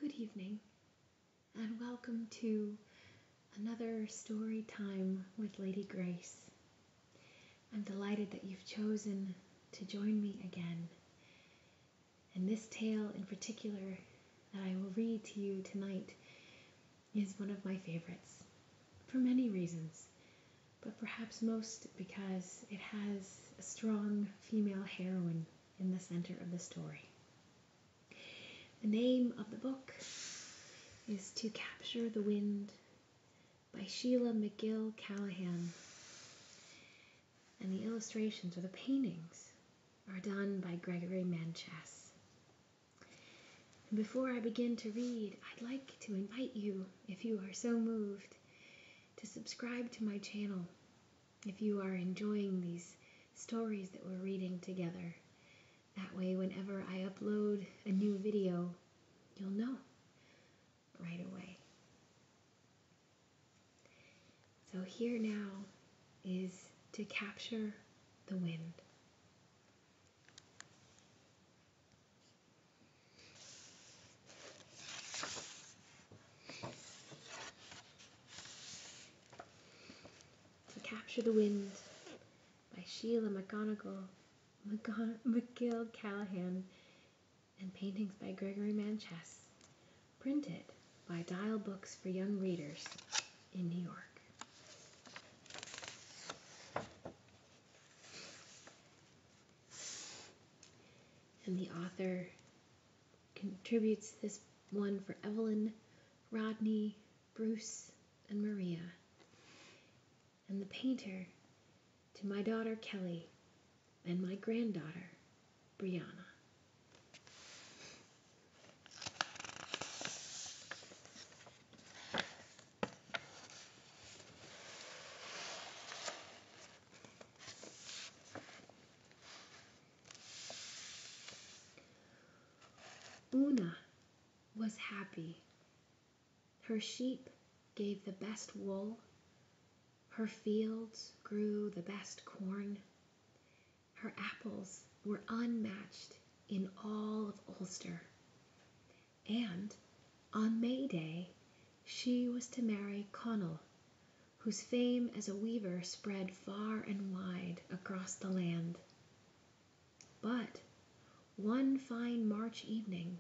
Good evening, and welcome to another story time with Lady Grace. I'm delighted that you've chosen to join me again. And this tale in particular that I will read to you tonight is one of my favorites, for many reasons, but perhaps most because it has a strong female heroine in the center of the story. The name of the book is To Capture the Wind by Sheila MacGill-Callahan. And the illustrations or the paintings are done by Gregory Manchess. And before I begin to read, I'd like to invite you, if you are so moved, to subscribe to my channel if you are enjoying these stories that we're reading together. That way, whenever I upload a new video, you'll know right away. So here now is To Capture the Wind. To Capture the Wind by Sheila MacGill-Callahan and paintings by Gregory Manchess, printed by Dial Books for Young Readers in New York. And the author contributes this one for Evelyn, Rodney, Bruce, and Maria. And the painter to my daughter Kelly and my granddaughter Brianna. Una was happy. Her sheep gave the best wool. Her fields grew the best corn. Her apples were unmatched in all of Ulster. And on May Day, she was to marry Connell, whose fame as a weaver spread far and wide across the land. But one fine March evening,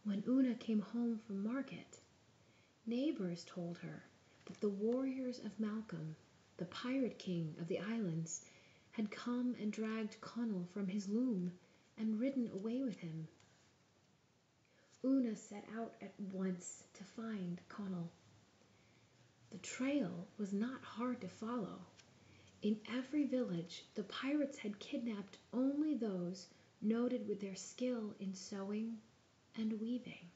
when Una came home from market, neighbors told her that the warriors of Malcolm, the pirate king of the islands, had come and dragged Connell from his loom and ridden away with him. Una set out at once to find Connell. The trail was not hard to follow. In every village, the pirates had kidnapped only those noted with their skill in sewing and weaving.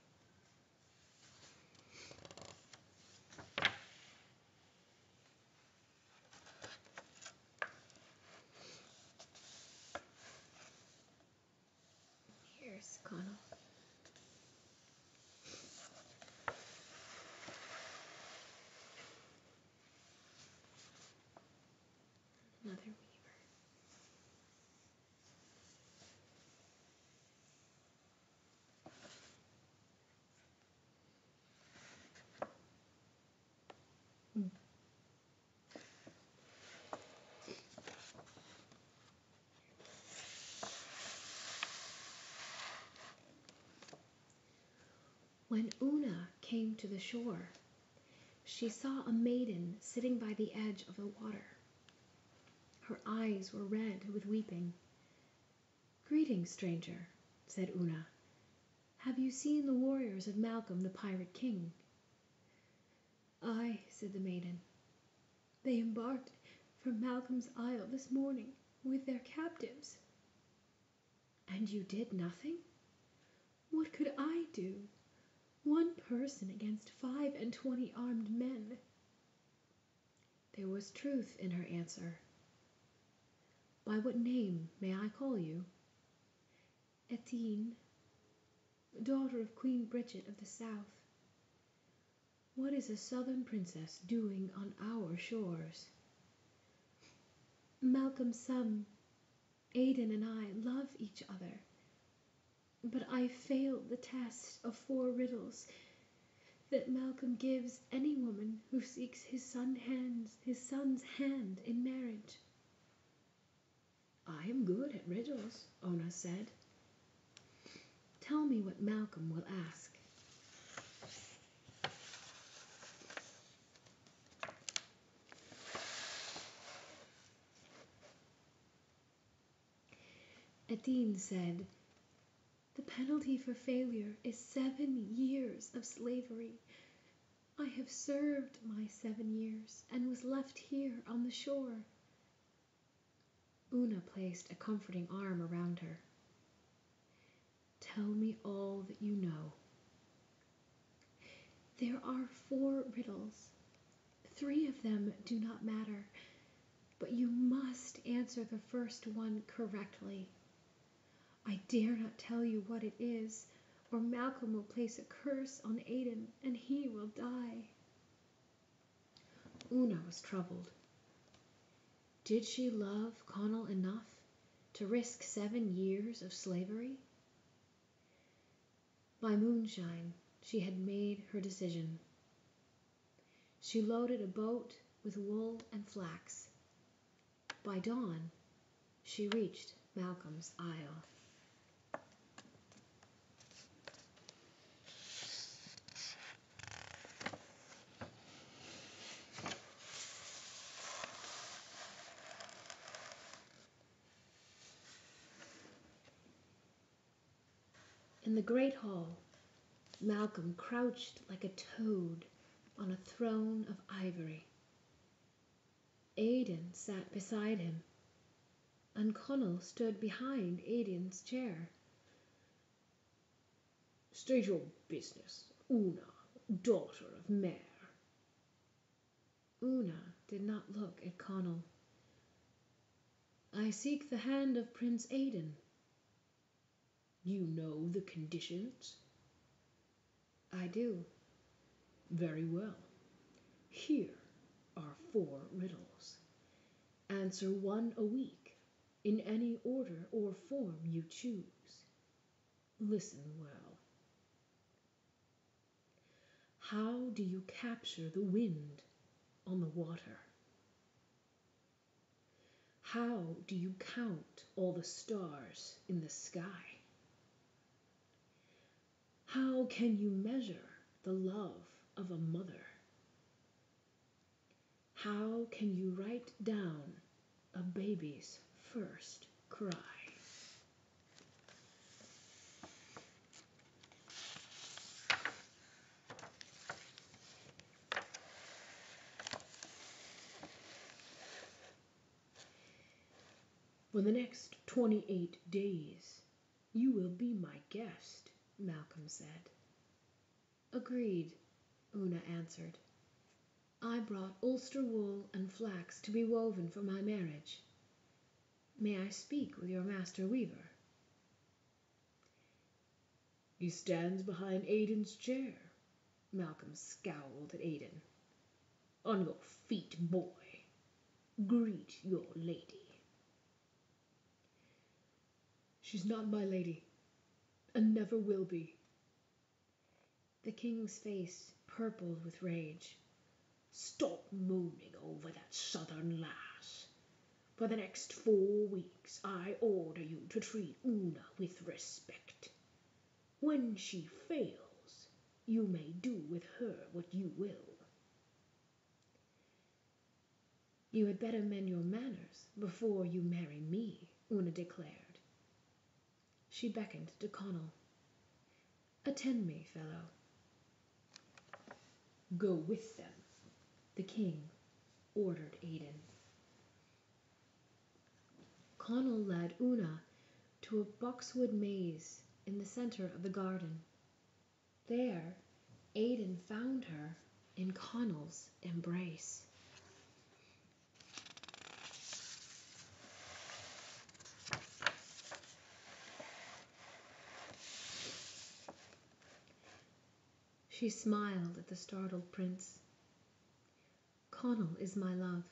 Here's Connell. Another weaver. When Una came to the shore, she saw a maiden sitting by the edge of the water. Her eyes were red with weeping. "Greetings, stranger," said Una. "Have you seen the warriors of Malcolm, the pirate king?" "Aye," said the maiden. "They embarked from Malcolm's Isle this morning with their captives." "And you did nothing?" "What could I do? One person against 25 armed men." There was truth in her answer. "By what name may I call you?" "Etienne, daughter of Queen Bridget of the South." "What is a southern princess doing on our shores?" "Malcolm's son, Aidan, and I love each other. but I failed the test of 4 riddles that Malcolm gives any woman who seeks his son's hand in marriage. I am good at riddles, Ona said. Tell me what Malcolm will ask. Adine said, "The penalty for failure is 7 years of slavery. I have served my 7 years and was left here on the shore." Una placed a comforting arm around her. "Tell me all that you know." "There are 4 riddles. 3 of them do not matter, but you must answer the first one correctly. I dare not tell you what it is, or Malcolm will place a curse on Aidan and he will die." Una was troubled. Did she love Connell enough to risk 7 years of slavery? By moonshine, she had made her decision. She loaded a boat with wool and flax. By dawn, she reached Malcolm's isle. In the great hall, Malcolm crouched like a toad on a throne of ivory. Aidan sat beside him, and Connell stood behind Aidan's chair. "State your business, Una, daughter of Mare." Una did not look at Connell. "I seek the hand of Prince Aidan." "You know the conditions?" "I do." "Very well. Here are 4 riddles. Answer 1 a week, in any order or form you choose. Listen well. How do you capture the wind on the water? How do you count all the stars in the sky? How can you measure the love of a mother? How can you write down a baby's first cry?" "For the next 28 days, you will be my guest," Malcolm said. "Agreed," Una answered. "I brought Ulster wool and flax to be woven for my marriage. May I speak with your master weaver?" "He stands behind Aidan's chair." Malcolm scowled at Aidan. "On your feet, boy. Greet your lady." "She's not my lady, and never will be." The king's face purpled with rage. "Stop mooning over that southern lass. For the next 4 weeks I order you to treat Una with respect. When she fails, you may do with her what you will." "You had better mend your manners before you marry me," Una declared. She beckoned to Connell. "Attend me, fellow." "Go with them," the king ordered Aidan. Connell led Una to a boxwood maze in the center of the garden. There, Aidan found her in Connell's embrace. She smiled at the startled prince. "Connell is my love,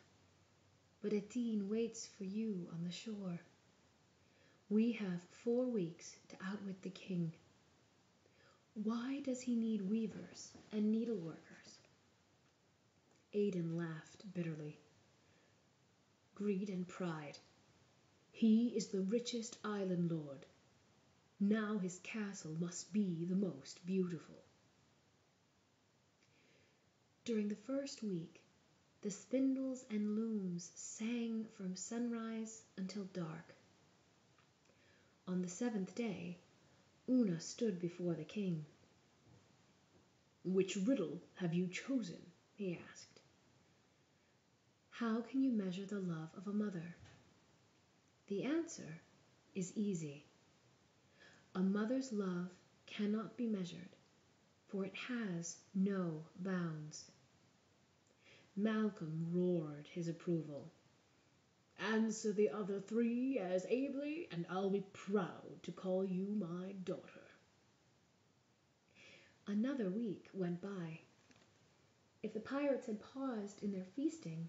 but Adine waits for you on the shore. We have 4 weeks to outwit the king. Why does he need weavers and needleworkers?" Aidan laughed bitterly. "Greed and pride. He is the richest island lord. Now his castle must be the most beautiful." During the first week, the spindles and looms sang from sunrise until dark. On the 7th day, Una stood before the king. "Which riddle have you chosen?" he asked. "How can you measure the love of a mother?" The answer is easy. A mother's love cannot be measured, for it has no bounds. Malcolm roared his approval. "Answer the other 3 as ably, and I'll be proud to call you my daughter." Another week went by. If the pirates had paused in their feasting,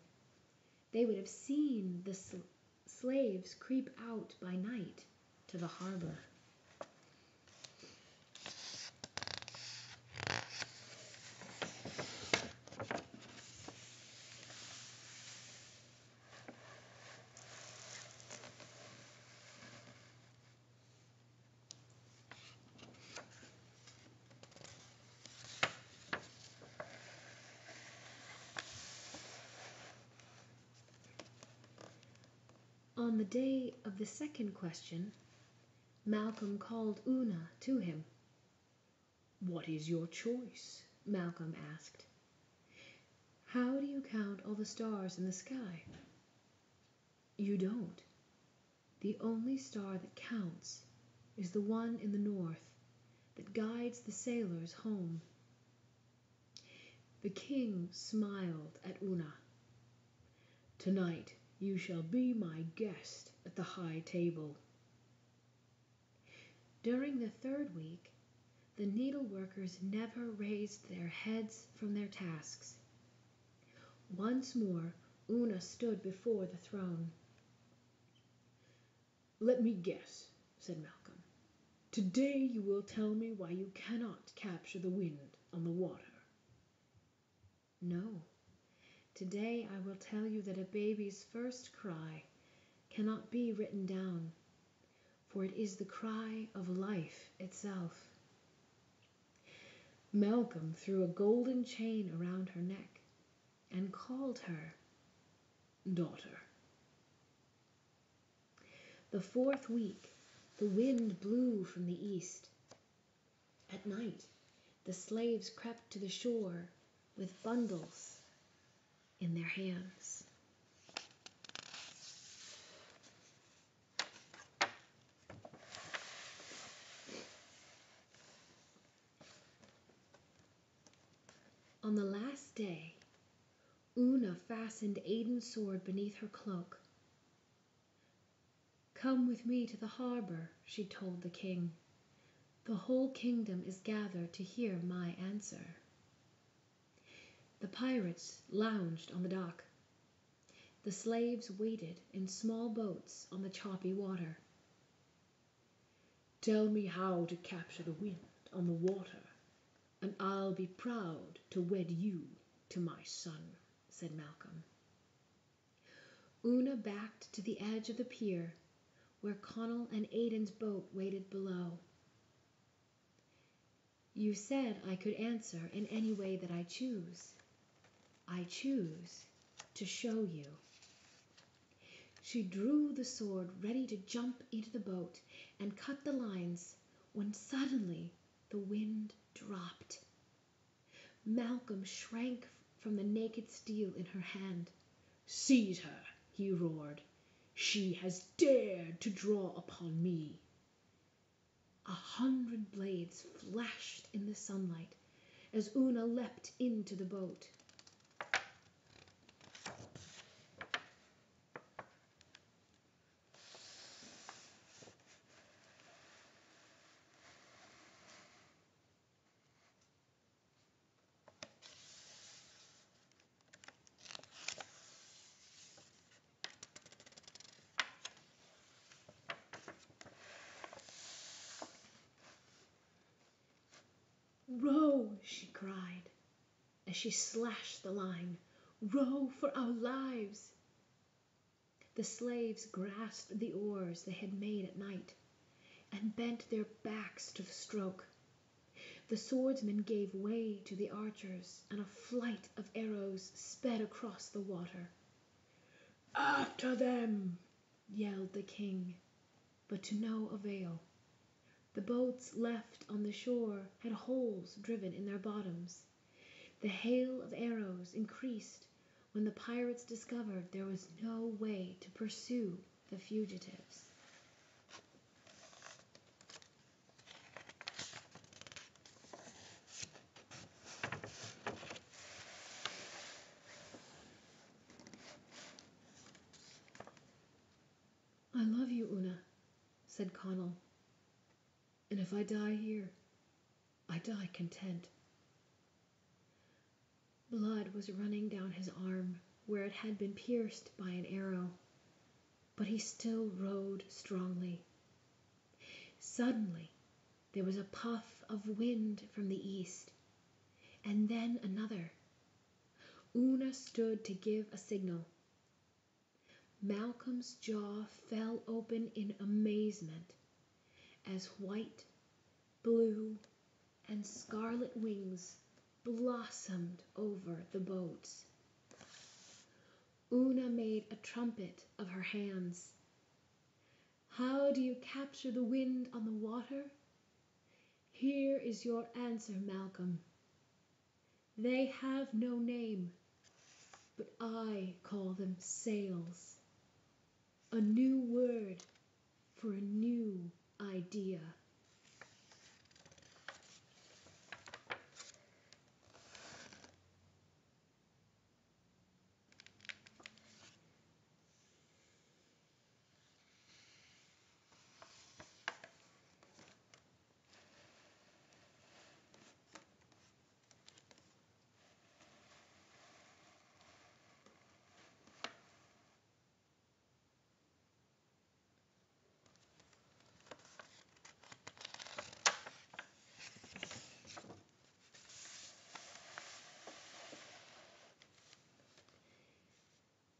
they would have seen the slaves creep out by night to the harbor. On the day of the second question, Malcolm called Una to him. "What is your choice?" Malcolm asked. "How do you count all the stars in the sky?" "You don't. The only star that counts is the one in the north that guides the sailors home." The king smiled at Una. "Tonight you shall be my guest at the high table." During the 3rd week, the needleworkers never raised their heads from their tasks. Once more, Una stood before the throne. "Let me guess," said Malcolm. "Today you will tell me why you cannot capture the wind on the water." "No. Today I will tell you that a baby's first cry cannot be written down, for it is the cry of life itself." Malcolm threw a golden chain around her neck and called her "Daughter." The 4th week, the wind blew from the east. At night, the slaves crept to the shore with bundles in their hands. On the last day, Una fastened Aidan's sword beneath her cloak. "Come with me to the harbor," she told the king. "The whole kingdom is gathered to hear my answer." The pirates lounged on the dock. The slaves waited in small boats on the choppy water. "Tell me how to capture the wind on the water, and I'll be proud to wed you to my son," said Malcolm. Una backed to the edge of the pier, where Connell and Aidan's boat waited below. "You said I could answer in any way that I choose. I choose to show you." She drew the sword, ready to jump into the boat and cut the lines, when suddenly the wind dropped. Malcolm shrank from the naked steel in her hand. "Seize her," he roared. "She has dared to draw upon me." 100 blades flashed in the sunlight as Una leapt into the boat. "Row!" she cried, as she slashed the line. "Row for our lives!" The slaves grasped the oars they had made at night, and bent their backs to the stroke. The swordsmen gave way to the archers, and a flight of arrows sped across the water. "After them!" yelled the king, but to no avail. The boats left on the shore had holes driven in their bottoms. The hail of arrows increased when the pirates discovered there was no way to pursue the fugitives. "I love you, Una," said Connell. "And if I die here, I die content." Blood was running down his arm where it had been pierced by an arrow, but he still rowed strongly. Suddenly there was a puff of wind from the east, and then another. Una stood to give a signal. Malcolm's jaw fell open in amazement as white, blue, and scarlet wings blossomed over the boats. Una made a trumpet of her hands. "How do you capture the wind on the water? Here is your answer, Malcolm. They have no name, but I call them sails. A new word for a new idea."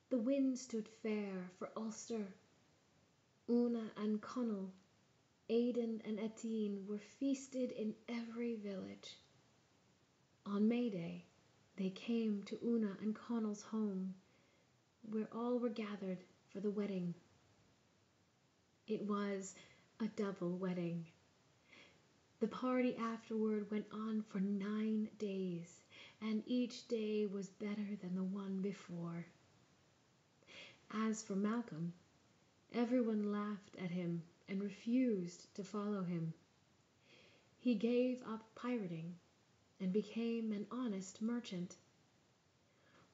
The wind stood fair for Ulster. Una and Connell, Aidan and Etienne were feasted in every village. On May Day, they came to Una and Connell's home, where all were gathered for the wedding. It was a double wedding. The party afterward went on for 9 days, and each day was better than the one before. As for Malcolm, everyone laughed at him and refused to follow him. He gave up pirating and became an honest merchant.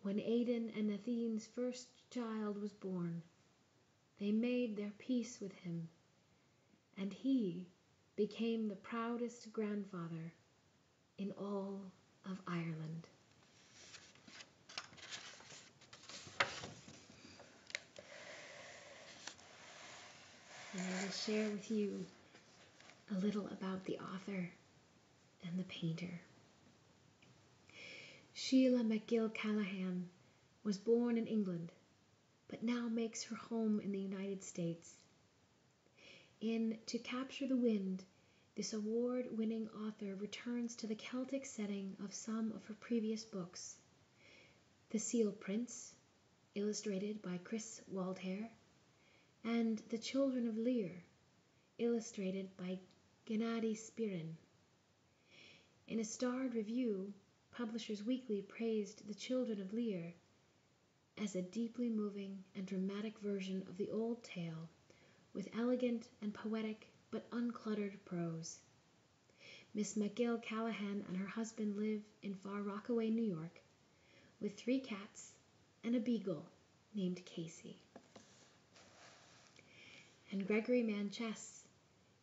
When Aidan and Ethine's first child was born, they made their peace with him, and he became the proudest grandfather in all of Ireland. And I will share with you a little about the author and the painter. Sheila MacGill-Callahan was born in England, but now makes her home in the United States. In To Capture the Wind, this award-winning author returns to the Celtic setting of some of her previous books. The Seal Prince, illustrated by Chris Waldhair, and The Children of Lear, illustrated by Gennady Spirin. In a starred review, Publishers Weekly praised The Children of Lear as a deeply moving and dramatic version of the old tale, with elegant and poetic but uncluttered prose. Miss MacGill-Callahan and her husband live in Far Rockaway, New York, with 3 cats and a beagle named Casey. And Gregory Manchess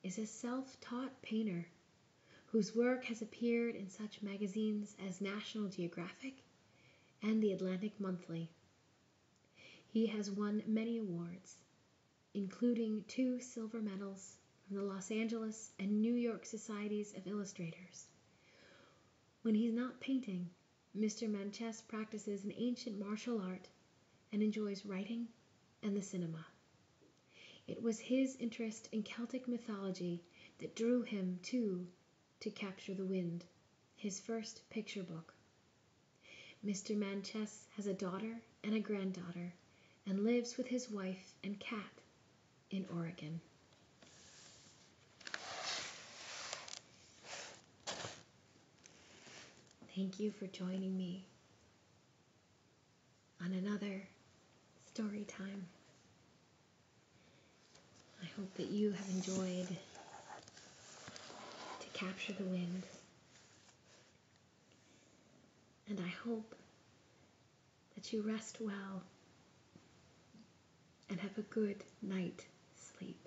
is a self-taught painter whose work has appeared in such magazines as National Geographic and the Atlantic Monthly. He has won many awards, including 2 silver medals from the Los Angeles and New York Societies of Illustrators, When he's not painting, Mr. Manchess practices an ancient martial art and enjoys writing and the cinema. It was his interest in Celtic mythology that drew him, too, to Capture the Wind, his first picture book. Mr. Manchess has a daughter and a granddaughter and lives with his wife and cat in Oregon. Thank you for joining me on another story time. I hope that you have enjoyed To Capture the Wind. And I hope that you rest well and have a good night sleep.